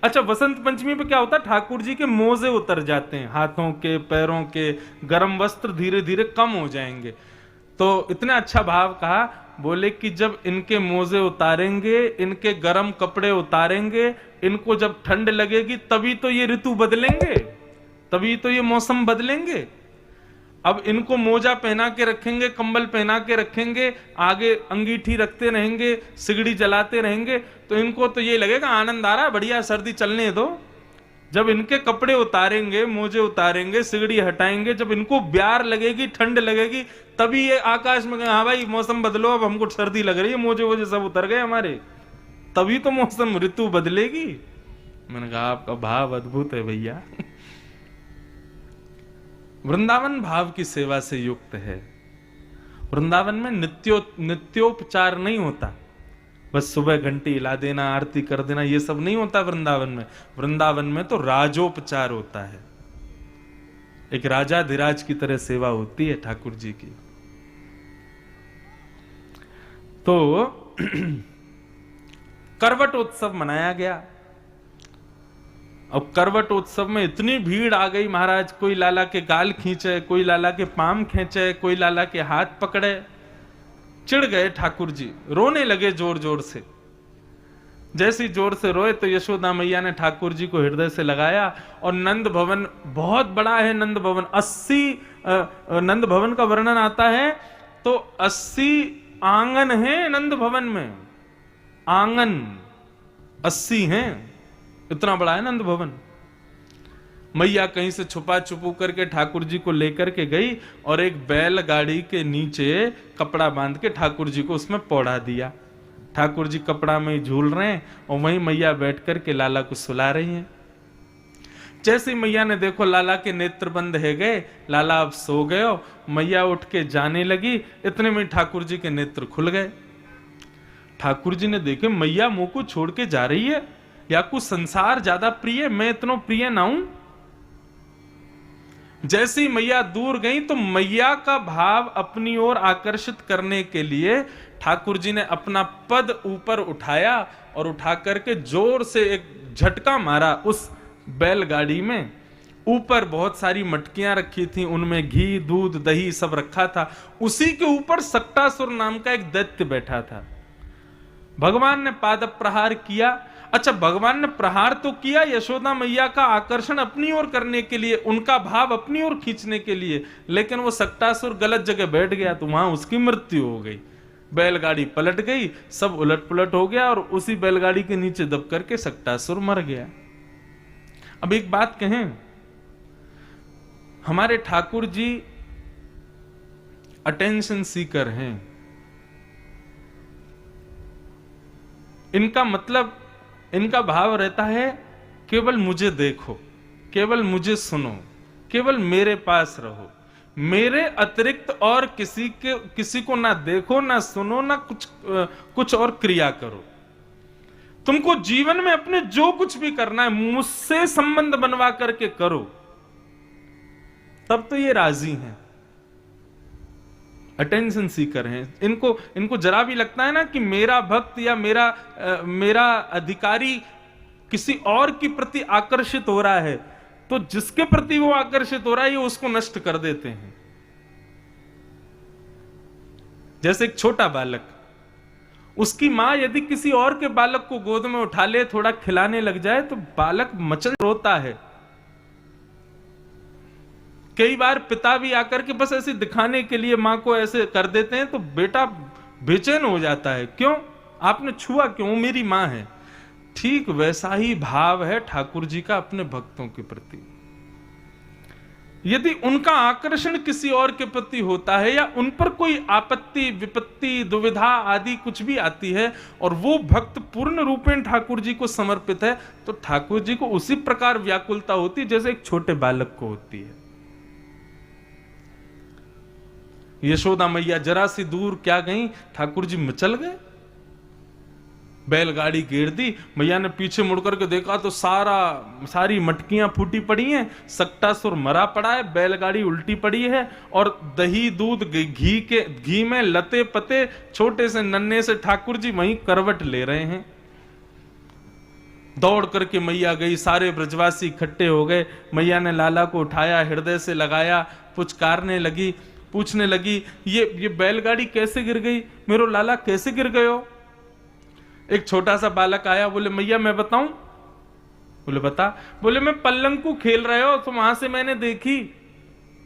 अच्छा, वसंत पंचमी पे क्या होता है, ठाकुर जी के मोजे उतर जाते हैं, हाथों के पैरों के, गर्म वस्त्र धीरे धीरे कम हो जाएंगे। तो इतना अच्छा भाव कहा, बोले कि जब इनके मोजे उतारेंगे, इनके गर्म कपड़े उतारेंगे, इनको जब ठंड लगेगी तभी तो ये ऋतु बदलेंगे, तभी तो ये मौसम बदलेंगे। अब इनको मोजा पहना के रखेंगे, कंबल पहना के रखेंगे, आगे अंगीठी रखते रहेंगे, सिगड़ी जलाते रहेंगे, तो इनको तो ये लगेगा आनंद आ रहा है, बढ़िया सर्दी चलने दो। जब इनके कपड़े उतारेंगे, मोजे उतारेंगे, सिगड़ी हटाएंगे, जब इनको ब्यार लगेगी, ठंड लगेगी, तभी ये आकाश में, हाँ भाई मौसम बदलो, अब हमको सर्दी लग रही है, मोजे वोजे सब उतर गए हमारे, तभी तो मौसम ऋतु बदलेगी। मैंने कहा आपका भाव अद्भुत है भैया। वृंदावन भाव की सेवा से युक्त है। वृंदावन में नित्योपचार नहीं होता, बस सुबह घंटी हिला देना, आरती कर देना, ये सब नहीं होता वृंदावन में। वृंदावन में तो राजोपचार होता है, एक राजाधिराज की तरह सेवा होती है ठाकुर जी की। तो करवट उत्सव मनाया गया। अब करवट उत्सव में इतनी भीड़ आ गई महाराज, कोई लाला के गाल खींचे, कोई लाला के पाम खींचे, कोई लाला के हाथ पकड़े। चिढ़ गए ठाकुर जी, रोने लगे जोर जोर से। जैसी जोर से रोए तो यशोदा मैया ने ठाकुर जी को हृदय से लगाया, और नंद भवन बहुत बड़ा है, नंद भवन 80 नंद भवन का वर्णन आता है तो 80 आंगन है नंद भवन में, आंगन 80 हैं, इतना बड़ा है नंद भवन। मैया कहीं से छुपा छुपू करके ठाकुर जी को लेकर के गई और एक बैलगाड़ी के नीचे कपड़ा बांध के ठाकुर जी को उसमें पौड़ा दिया। ठाकुर जी कपड़ा में झूल रहे हैं और वहीं मैया बैठ करके लाला को सुला रही हैं। जैसे मैया ने देखो लाला के नेत्र बंद है गए, लाला अब सो गए हो, मैया उठ के जाने लगी, इतने में ठाकुर जी के नेत्र खुल गए। ठाकुर जी ने देखे मैया मुंह को छोड़ के जा रही है, या कुछ संसार ज्यादा प्रिय, मैं इतना प्रिय ना हूं। जैसे ही मैया दूर गई तो मैया का भाव अपनी ओर आकर्षित करने के लिए ठाकुर जी ने अपना पद ऊपर उठाया और उठा करके जोर से एक झटका मारा उस बैलगाड़ी में। ऊपर बहुत सारी मटकियां रखी थी, उनमें घी दूध दही सब रखा था। उसी के ऊपर सक्टासुर नाम का एक दैत्य बैठा था। भगवान ने पाद प्रहार किया। अच्छा, भगवान ने प्रहार तो किया यशोदा मैया का आकर्षण अपनी ओर करने के लिए, उनका भाव अपनी ओर खींचने के लिए, लेकिन वो सक्टासुर गलत जगह बैठ गया तो वहां उसकी मृत्यु हो गई। बैलगाड़ी पलट गई, सब उलट पुलट हो गया और उसी बैलगाड़ी के नीचे दब करके सक्टासुर मर गया। अब एक बात कहें, हमारे ठाकुर जी अटेंशन सीकर हैं। इनका मतलब, इनका भाव रहता है केवल मुझे देखो, केवल मुझे सुनो, केवल मेरे पास रहो, मेरे अतिरिक्त और किसी को ना देखो ना सुनो ना कुछ और क्रिया करो। तुमको जीवन में अपने जो कुछ भी करना है मुझसे संबंध बनवा करके करो, तब तो ये राजी हैं। अटेंशन सीकर हैं। इनको जरा भी लगता है ना कि मेरा भक्त या मेरा अधिकारी किसी और के प्रति आकर्षित हो रहा है, तो जिसके प्रति वो आकर्षित हो रहा है ये उसको नष्ट कर देते हैं। जैसे एक छोटा बालक, उसकी मां यदि किसी और के बालक को गोद में उठा ले, थोड़ा खिलाने लग जाए तो बालक मचल रोता है। कई बार पिता भी आकर के बस ऐसे दिखाने के लिए मां को ऐसे कर देते हैं तो बेटा बेचैन हो जाता है, क्यों? आपने छुआ क्यों? मेरी मां है। ठीक वैसा ही भाव है ठाकुर जी का अपने भक्तों के प्रति। यदि उनका आकर्षण किसी और के प्रति होता है या उन पर कोई आपत्ति विपत्ति दुविधा आदि कुछ भी आती है और वो भक्त पूर्ण रूपेण ठाकुर जी को समर्पित है, तो ठाकुर जी को उसी प्रकार व्याकुलता होती है जैसे एक छोटे बालक को होती है। यशोदा मैया जरा सी दूर क्या गई, ठाकुर जी मचल गए। बैलगाड़ी घेर दी, मैया ने पीछे मुड़कर के देखा तो सारी मटकियां फूटी पड़ी हैं, सक्टासुर मरा पड़ा है, बैलगाड़ी उल्टी पड़ी है और दही दूध घी में लते पते छोटे से नन्हे से ठाकुर जी वहीं करवट ले रहे हैं। दौड़ करके मैया गई, सारे ब्रजवासी इकट्ठे हो गए। मैया ने लाला को उठाया, हृदय से लगाया, पुचकारने लगी, पूछने लगी ये बैलगाड़ी कैसे गिर गई, मेरो लाला कैसे गिर गए हो? एक छोटा सा बालक आया, बोले मैया मैं बताऊं? बोले बता। बोले मैं पल्लंकू खेल रहे हो तो वहां से मैंने देखी।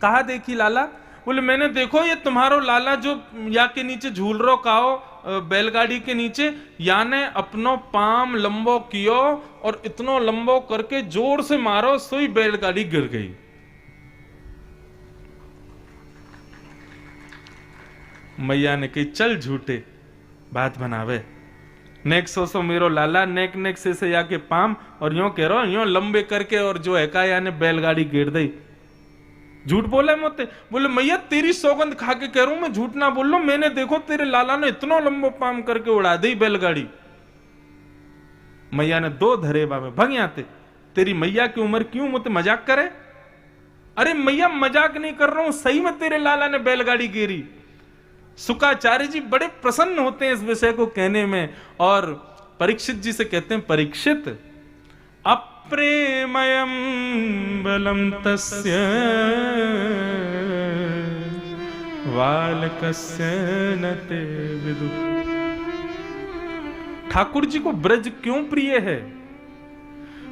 कहा देखी लाला? बोले मैंने देखो ये तुम्हारो लाला जो या के नीचे झूल रो कहो बैलगाड़ी के नीचे, या ने अपनो पाम लंबो कियो और इतनो लंबो करके जोर से मारो, सोई बैलगाड़ी गिर गई। मैया ने कही चल झूठे बात बनावे, नेक सो मेरो लाला नेक नेक से या के पाम और यो कह रहा यो लंबे करके और जो है का या ने बैलगाड़ी गिर दी। झूठ बोला मोते? बोले मैया तेरी सौगंध खा के कह रहा हूं, मैं झूठ ना बोल रहा हूं, मैंने देखो तेरे लाला ने इतना लंबो पाम करके उड़ा दी बैलगाड़ी। मैया ने दो धरे बाबे भंग तेरी मैया की उम्र क्यों मुझे मजाक करे? अरे मैया मजाक नहीं कर रहा हूं, सही में तेरे लाला ने बैलगाड़ी गिरी। शुक्राचार्य जी बड़े प्रसन्न होते हैं इस विषय को कहने में और परीक्षित जी से कहते हैं परीक्षित अप्रेमयम बलम तस्य बालकस्य न ते विदु। ठाकुर जी को ब्रज क्यों प्रिय है?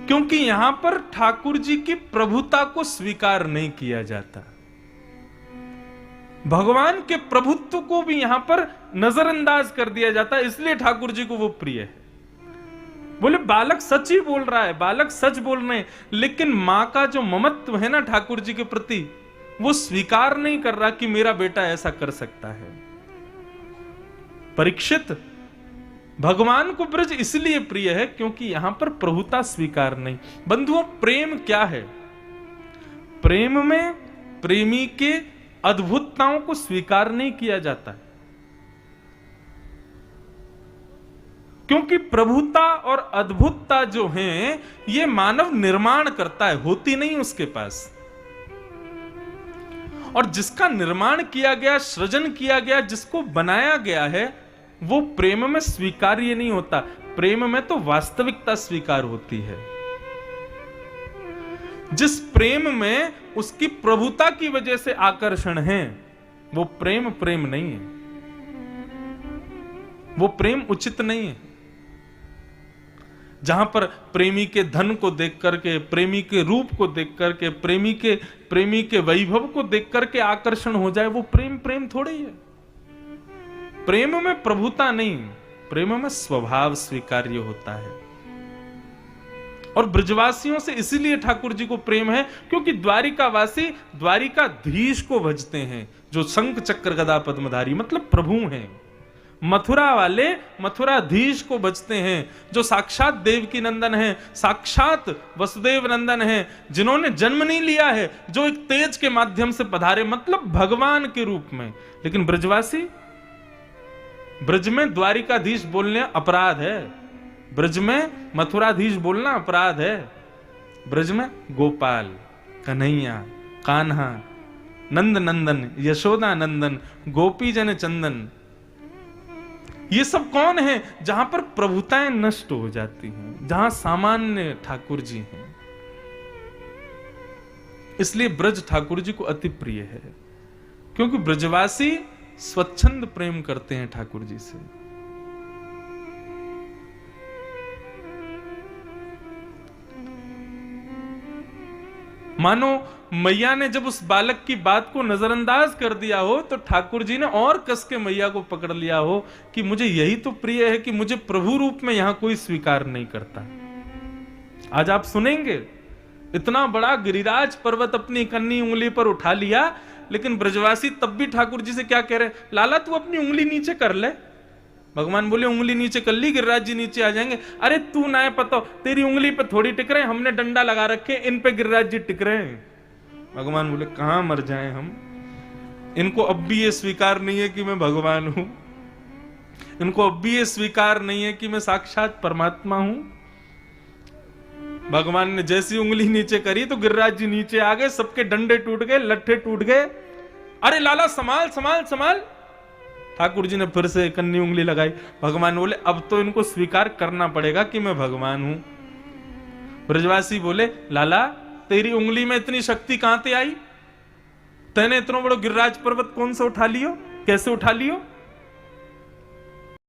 क्योंकि यहां पर ठाकुर जी की प्रभुता को स्वीकार नहीं किया जाता, भगवान के प्रभुत्व को भी यहां पर नजरअंदाज कर दिया जाता है, इसलिए ठाकुर जी को वो प्रिय है। बोले बालक सच ही बोल रहा है, बालक सच बोल रहे हैं, लेकिन मां का जो ममत्व है ना ठाकुर जी के प्रति, वो स्वीकार नहीं कर रहा कि मेरा बेटा ऐसा कर सकता है। परीक्षित भगवान को ब्रज इसलिए प्रिय है क्योंकि यहां पर प्रभुता स्वीकार नहीं। बंधुओं प्रेम क्या है? प्रेम में प्रेमी के अद्भुतताओं को स्वीकार नहीं किया जाता है, क्योंकि प्रभुता और अद्भुतता जो है ये मानव निर्माण करता है, होती नहीं उसके पास। और जिसका निर्माण किया गया, सृजन किया गया, जिसको बनाया गया है, वो प्रेम में स्वीकार्य नहीं होता। प्रेम में तो वास्तविकता स्वीकार होती है। जिस प्रेम में उसकी प्रभुता की वजह से आकर्षण है, वो प्रेम प्रेम नहीं है, वो प्रेम उचित नहीं है। जहां पर प्रेमी के धन को देख करके, प्रेमी के रूप को देख करके, प्रेमी के वैभव को देख करके आकर्षण हो जाए, वो प्रेम प्रेम थोड़ी है। प्रेम में प्रभुता नहीं, प्रेम में स्वभाव स्वीकार्य होता है। और ब्रजवासियों से इसीलिए ठाकुर जी को प्रेम है क्योंकि द्वारिकावासी द्वारिकाधीश को भजते हैं, जो शंख चक्र गदा पद्मधारी मतलब प्रभु हैं। मथुरा वाले मथुराधीश को भजते हैं, जो साक्षात देवकी नंदन है, साक्षात वसुदेव नंदन है, जिन्होंने जन्म नहीं लिया है, जो एक तेज के माध्यम से पधारे, मतलब भगवान के रूप में। लेकिन ब्रजवासी, ब्रज में द्वारिकाधीश बोलने अपराध है, ब्रज में मथुराधीश बोलना अपराध है। ब्रज में गोपाल, कन्हैया, कान्हा, नंद नंदन, यशोदा नंदन, गोपी जन चंदन, ये सब कौन है? जहां पर प्रभुताएं नष्ट हो जाती हैं, जहां सामान्य ठाकुर जी हैं। इसलिए ब्रज ठाकुर जी को अति प्रिय है, क्योंकि ब्रजवासी स्वच्छंद प्रेम करते हैं ठाकुर जी से। मानो मैया ने जब उस बालक की बात को नजरअंदाज कर दिया हो, तो ठाकुर जी ने और कस के मैया को पकड़ लिया हो कि मुझे यही तो प्रिय है कि मुझे प्रभु रूप में यहां कोई स्वीकार नहीं करता। आज आप सुनेंगे, इतना बड़ा गिरिराज पर्वत अपनी कन्नी उंगली पर उठा लिया, लेकिन ब्रजवासी तब भी ठाकुर जी से क्या कह रहे? लाला तू अपनी उंगली नीचे कर ले। भगवान बोले उंगली नीचे कर ली, गिरिराज जी नीचे आ जाएंगे। अरे तू ना पता, तेरी उंगली पे थोड़ी टिक रहे, हमने डंडा लगा रखे, इन पे गिरिराज जी टिक रहे हैं। भगवान बोले कहां मर जाएं हम, इनको अब भी ये स्वीकार नहीं है कि मैं भगवान हूं, इनको अब भी ये स्वीकार नहीं है कि मैं साक्षात परमात्मा हूं। भगवान ने जैसी उंगली नीचे करी तो गिरिराज जी नीचे आ गए, सबके डंडे टूट गए, लट्ठे टूट गए। अरे लाला संभाल संभाल संभाल। ठाकुर जी ने फिर से कन्नी उंगली लगाई। भगवान बोले अब तो इनको स्वीकार करना पड़ेगा कि मैं भगवान हूं। ब्रजवासी बोले, लाला तेरी उंगली में इतनी शक्ति कहां से आई? तैने इतना बड़ो गिरिराज पर्वत कौन सा उठा लियो, कैसे उठा लियो?